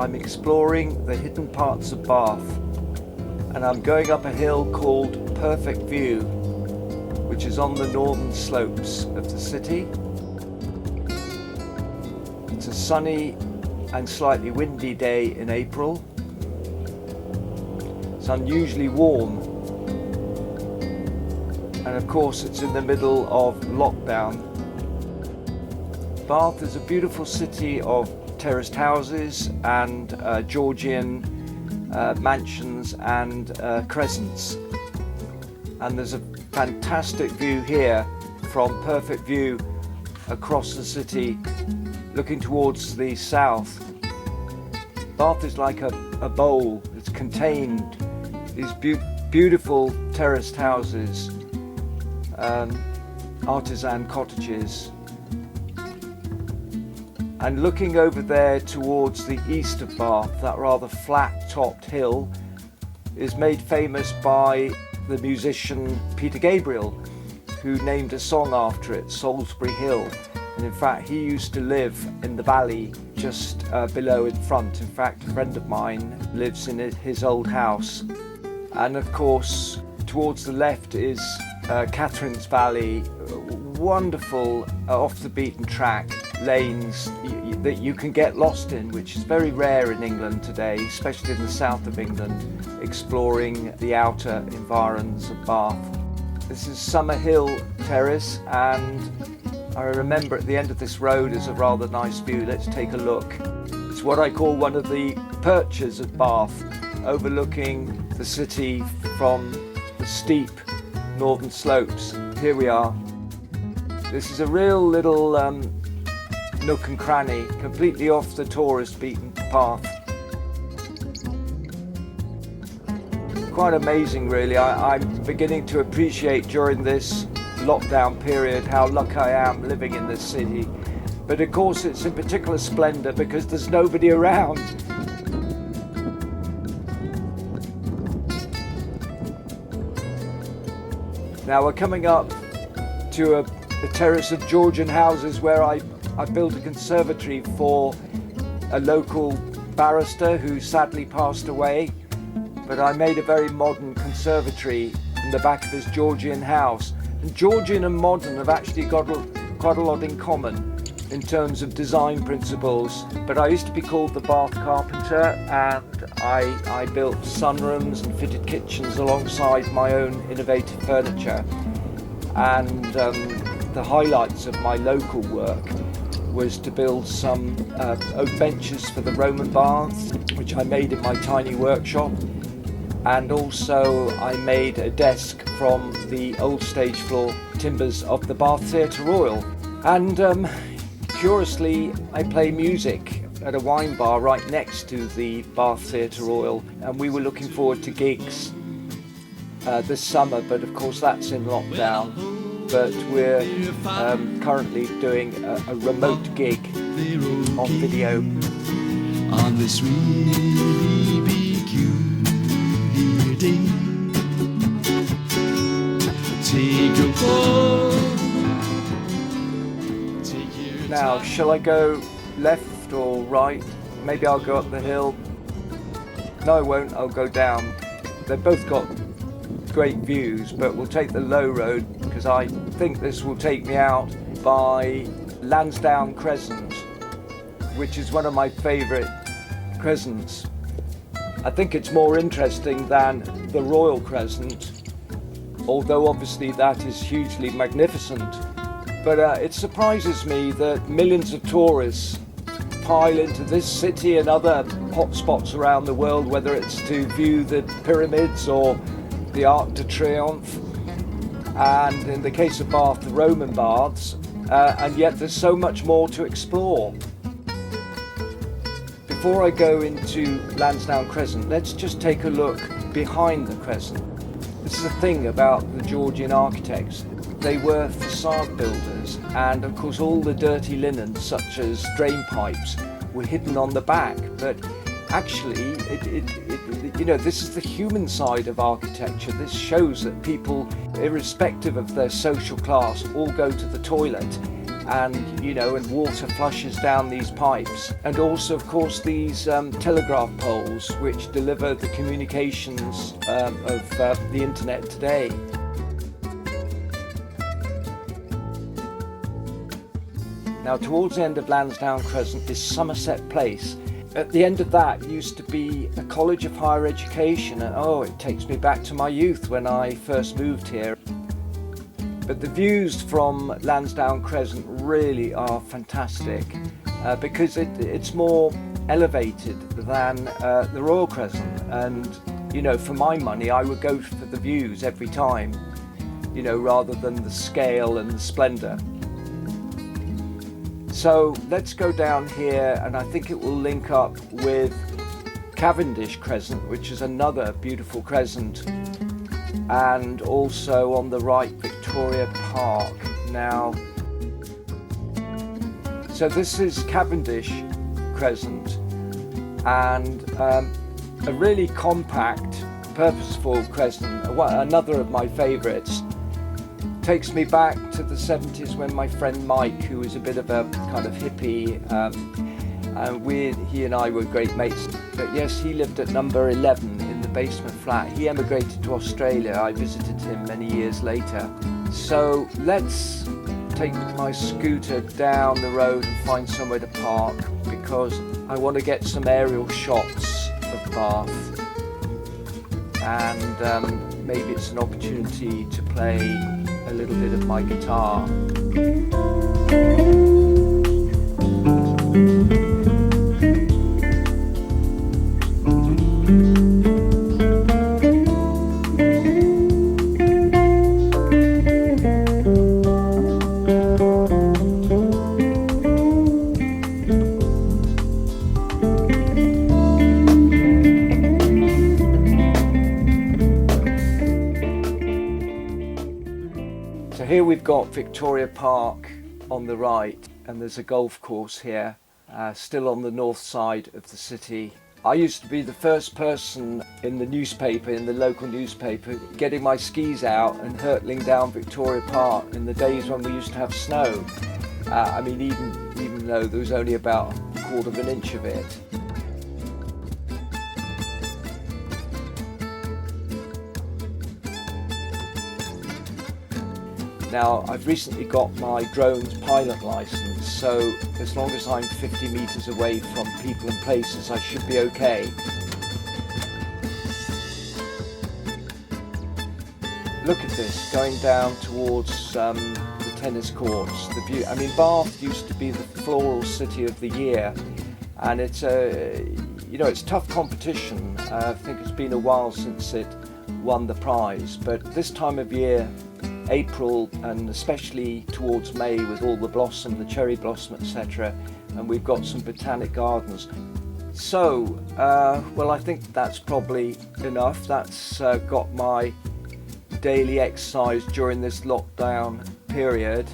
I'm exploring the hidden parts of Bath, and I'm going up a hill called Perfect View, which is on the northern slopes of the city. It's a sunny and slightly windy day in April. It's unusually warm, and of course it's in the middle of lockdown. Bath is a beautiful city of terraced houses and Georgian mansions and crescents, and there's a fantastic view here from Perfect View across the city looking towards the south. Bath is like a bowl. It's contained these beautiful terraced houses, artisan cottages, and looking over there towards the east of Bath, that rather flat-topped hill is made famous by the musician Peter Gabriel, who named a song after it, Salisbury Hill. And in fact, he used to live in the valley just below in front. In fact, a friend of mine lives in his old house. And of course, towards the left is Catherine's Valley, wonderful off the beaten track lanes that you can get lost in, which is very rare in England today, especially in the south of England, exploring the outer environs of Bath. This is Summer Hill Terrace, and I remember at the end of this road is a rather nice view. Let's take a look. It's what I call one of the perches of Bath, overlooking the city from the steep northern slopes. Here we are. This is a real little nook and cranny, completely off the tourist beaten path. Quite amazing, really. I'm beginning to appreciate during this lockdown period how lucky I am living in this city. But of course it's in particular splendour because there's nobody around. Now we're coming up to a terrace of Georgian houses where I built a conservatory for a local barrister who sadly passed away, but I made a very modern conservatory in the back of his Georgian house. And Georgian and modern have actually got quite a lot in common in terms of design principles, but I used to be called the Bath Carpenter, and I built sunrooms and fitted kitchens alongside my own innovative furniture. And the highlights of my local work was to build some oak benches for the Roman baths, which I made in my tiny workshop, and also I made a desk from the old stage floor timbers of the Bath Theatre Royal. And curiously, I play music at a wine bar right next to the Bath Theatre Royal, and we were looking forward to gigs this summer, but of course that's in lockdown. But we're currently doing a remote gig on video. On this really peculiar day, take a walk. Now, shall I go left or right? Maybe I'll go up the hill. No, I won't. I'll go down. They've both got great views, but we'll take the low road because I think this will take me out by Lansdowne Crescent, which is one of my favourite crescents. I think it's more interesting than the Royal Crescent, although obviously that is hugely magnificent. But it surprises me that millions of tourists pile into this city and other hotspots around the world, whether it's to view the pyramids or the Arc de Triomphe, and in the case of Bath, the Roman baths, and yet there's so much more to explore. Before I go into Lansdowne Crescent, let's just take a look behind the crescent. This is the thing about the Georgian architects. They were facade builders, and of course all the dirty linen, such as drain pipes, were hidden on the back. But actually, this is the human side of architecture. This shows that people, irrespective of their social class, all go to the toilet. and and water flushes down these pipes, and also of course these telegraph poles which deliver the communications of the internet today. Now towards the end of Lansdowne Crescent is Somerset Place. At the end of that used to be a college of higher education, and it takes me back to my youth when I first moved here. But the views from Lansdowne Crescent really are fantastic because it's more elevated than the Royal Crescent, and for my money I would go for the views every time, rather than the scale and the splendour. So let's go down here, and I think it will link up with Cavendish Crescent, which is another beautiful crescent, and also on the right Victoria Park. Now, so this is Cavendish Crescent, and a really compact, purposeful crescent, another of my favourites. Takes me back to the 70s when my friend Mike, who was a bit of a kind of hippie, and he and I were great mates. But yes, he lived at number 11 in the basement flat. He emigrated to Australia. I visited him many years later. So let's take my scooter down the road and find somewhere to park, because I want to get some aerial shots of Bath, and maybe it's an opportunity to play a little bit of my guitar. So here we've got Victoria Park on the right, and there's a golf course here, still on the north side of the city. I used to be the first person in the newspaper, in the local newspaper, getting my skis out and hurtling down Victoria Park in the days when we used to have snow. Even though there was only about a quarter of an inch of it. Now, I've recently got my drone's pilot license, so as long as I'm 50 meters away from people and places, I should be okay. Look at this, going down towards the tennis courts. The view. Bath used to be the floral city of the year, and it's it's tough competition. I think it's been a while since it won the prize, but this time of year, April, and especially towards May, with all the blossom, the cherry blossom, etc., and we've got some botanic gardens. So, I think that's probably enough. That's got my daily exercise during this lockdown period.